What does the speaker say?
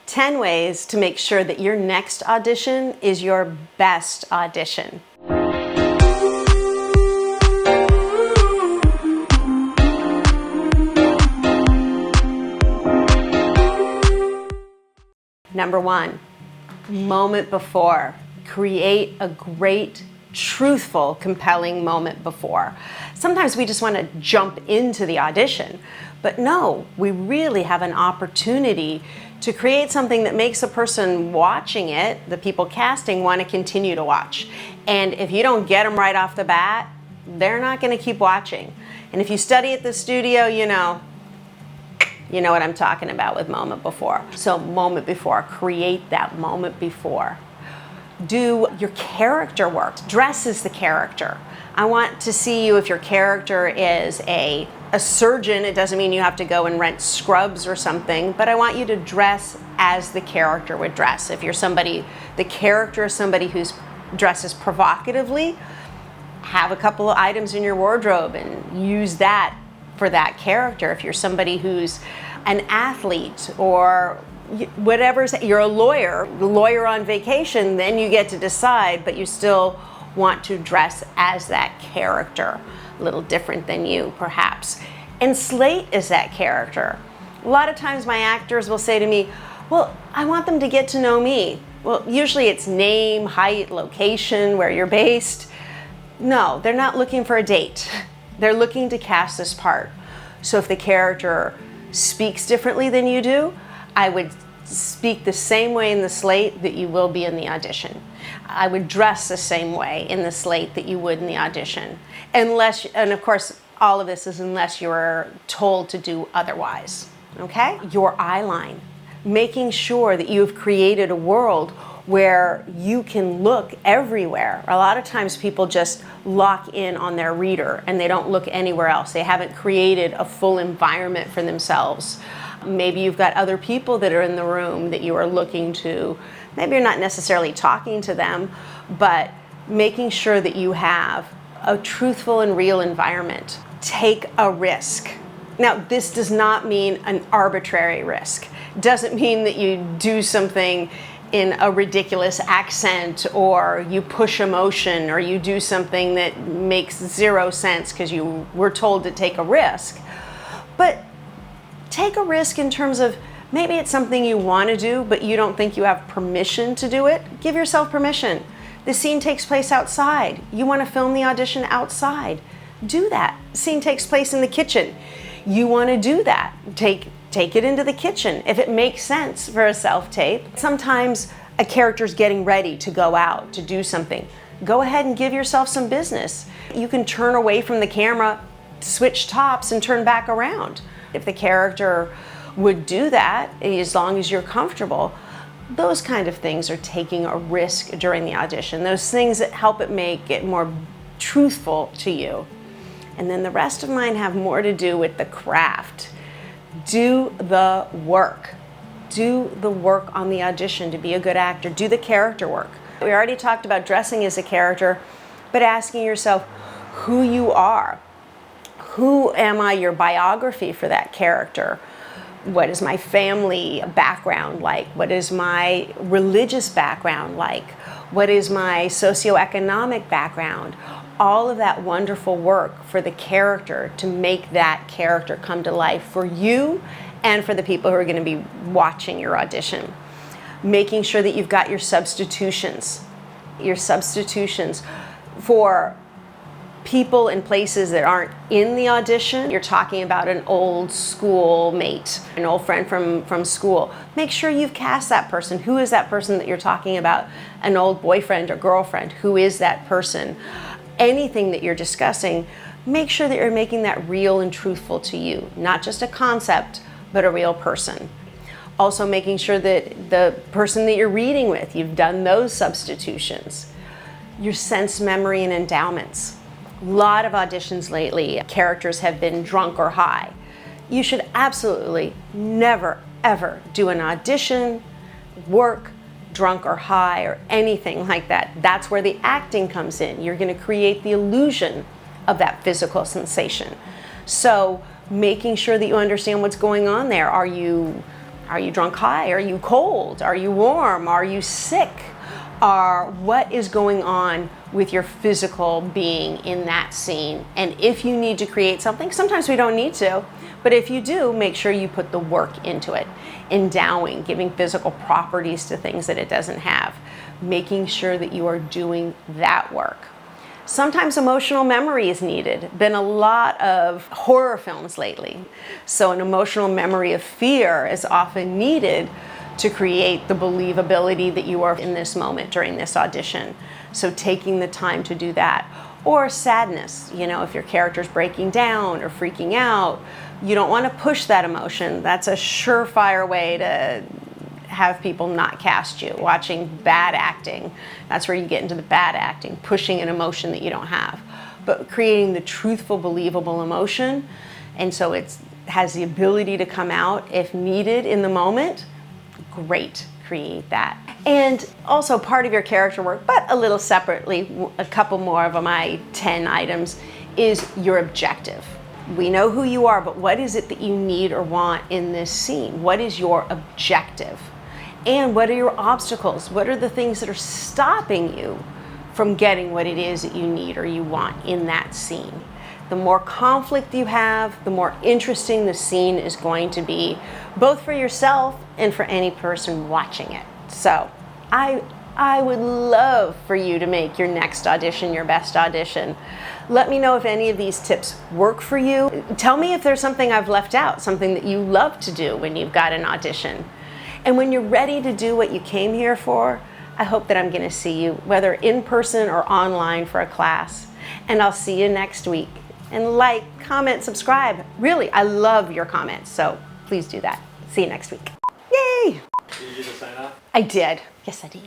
10 ways to make sure that your next audition is your best audition. Number 1, moment before. Create a great, truthful, compelling moment before. Sometimes we just want to jump into the audition, but no, we really have an opportunity to create something that makes the person watching it, the people casting, want to continue to watch. And if you don't get them right off the bat, they're not going to keep watching. And if you study at the studio, you know what I'm talking about with moment before. So moment before, create that moment before. Do your character work. Dress as the character. I want to see you, if your character is a surgeon, it doesn't mean you have to go and rent scrubs or something, but I want you to dress as the character would dress. If you're somebody, the character is somebody who's dresses provocatively, have a couple of items in your wardrobe and use that for that character. If you're somebody who's an athlete or whatever, you're a lawyer on vacation, then you get to decide, but you still want to dress as that character, a little different than you perhaps. And slate is that character. A lot of times my actors will say to me, well, I want them to get to know me. Well, usually it's name, height, location, where you're based. No, they're not looking for a date. They're looking to cast this part. So if the character speaks differently than you do, I would speak the same way in the slate that you will be in the audition. I would dress the same way in the slate that you would in the audition. Unless, and of course, all of this is unless you're told to do otherwise, okay? Your eye line, making sure that you've created a world where you can look everywhere. A lot of times people just lock in on their reader and they don't look anywhere else. They haven't created a full environment for themselves. Maybe you've got other people that are in the room that you are looking to. Maybe you're not necessarily talking to them, but making sure that you have a truthful and real environment. Take a risk. Now, this does not mean an arbitrary risk. It doesn't mean that you do something in a ridiculous accent, or you push emotion, or you do something that makes zero sense because you were told to take a risk. But take a risk in terms of maybe it's something you want to do, but you don't think you have permission to do it. Give yourself permission. The scene takes place outside. You want to film the audition outside. Do that. Scene takes place in the kitchen. You want to do that. Take it into the kitchen if it makes sense for a self-tape. Sometimes a character's getting ready to go out to do something. Go ahead and give yourself some business. You can turn away from the camera, switch tops, and turn back around. If the character would do that, as long as you're comfortable, those kind of things are taking a risk during the audition. Those things that help it make it more truthful to you. And then the rest of mine have more to do with the craft. Do the work. Do the work on the audition to be a good actor. Do the character work. We already talked about dressing as a character, but asking yourself who you are. Who am I? Your biography for that character. What is my family background like? What is my religious background like? What is my socioeconomic background? All of that wonderful work for the character to make that character come to life for you and for the people who are going to be watching your audition. Making sure that you've got your substitutions. Your substitutions for people and places that aren't in the audition. You're talking about an old school mate, an old friend from school. Make sure you've cast that person. Who is that person that you're talking about? An old boyfriend or girlfriend. Who is that person? Anything that you're discussing, make sure that you're making that real and truthful to you. Not just a concept, but a real person. Also making sure that the person that you're reading with, you've done those substitutions. Your sense, memory, and endowments. A lot of auditions lately, characters have been drunk or high. You should absolutely never, ever do an audition, work, drunk or high or anything like that. That's where the acting comes in. You're going to create the illusion of that physical sensation. So making sure that you understand what's going on there. Are you Are you drunk high? Are you cold? Are you warm? Are you sick? What is going on with your physical being in that scene? And if you need to create something, sometimes we don't need to, but if you do, make sure you put the work into it. Endowing, giving physical properties to things that it doesn't have, making sure that you are doing that work. Sometimes emotional memory is needed. Been a lot of horror films lately. So an emotional memory of fear is often needed to create the believability that you are in this moment during this audition. So taking the time to do that. Or sadness, if your character's breaking down or freaking out, you don't want to push that emotion. That's a surefire way to have people not cast you. Watching bad acting, that's where you get into the bad acting, pushing an emotion that you don't have. But creating the truthful, believable emotion, and so it has the ability to come out if needed in the moment, great, create that. And also part of your character work, but a little separately, a couple more of my 10 items, is your objective. We know who you are, but what is it that you need or want in this scene? What is your objective? And what are your obstacles? What are the things that are stopping you from getting what it is that you need or you want in that scene? The more conflict you have, the more interesting the scene is going to be, both for yourself and for any person watching it. So I would love for you to make your next audition your best audition. Let me know if any of these tips work for you. Tell me if there's something I've left out, something that you love to do when you've got an audition. And when you're ready to do what you came here for, I hope that I'm going to see you, whether in person or online for a class. And I'll see you next week. And like, comment, subscribe. Really, I love your comments, so please do that. See you next week. Yay! Did you get the sign off? I did. Yes, I did.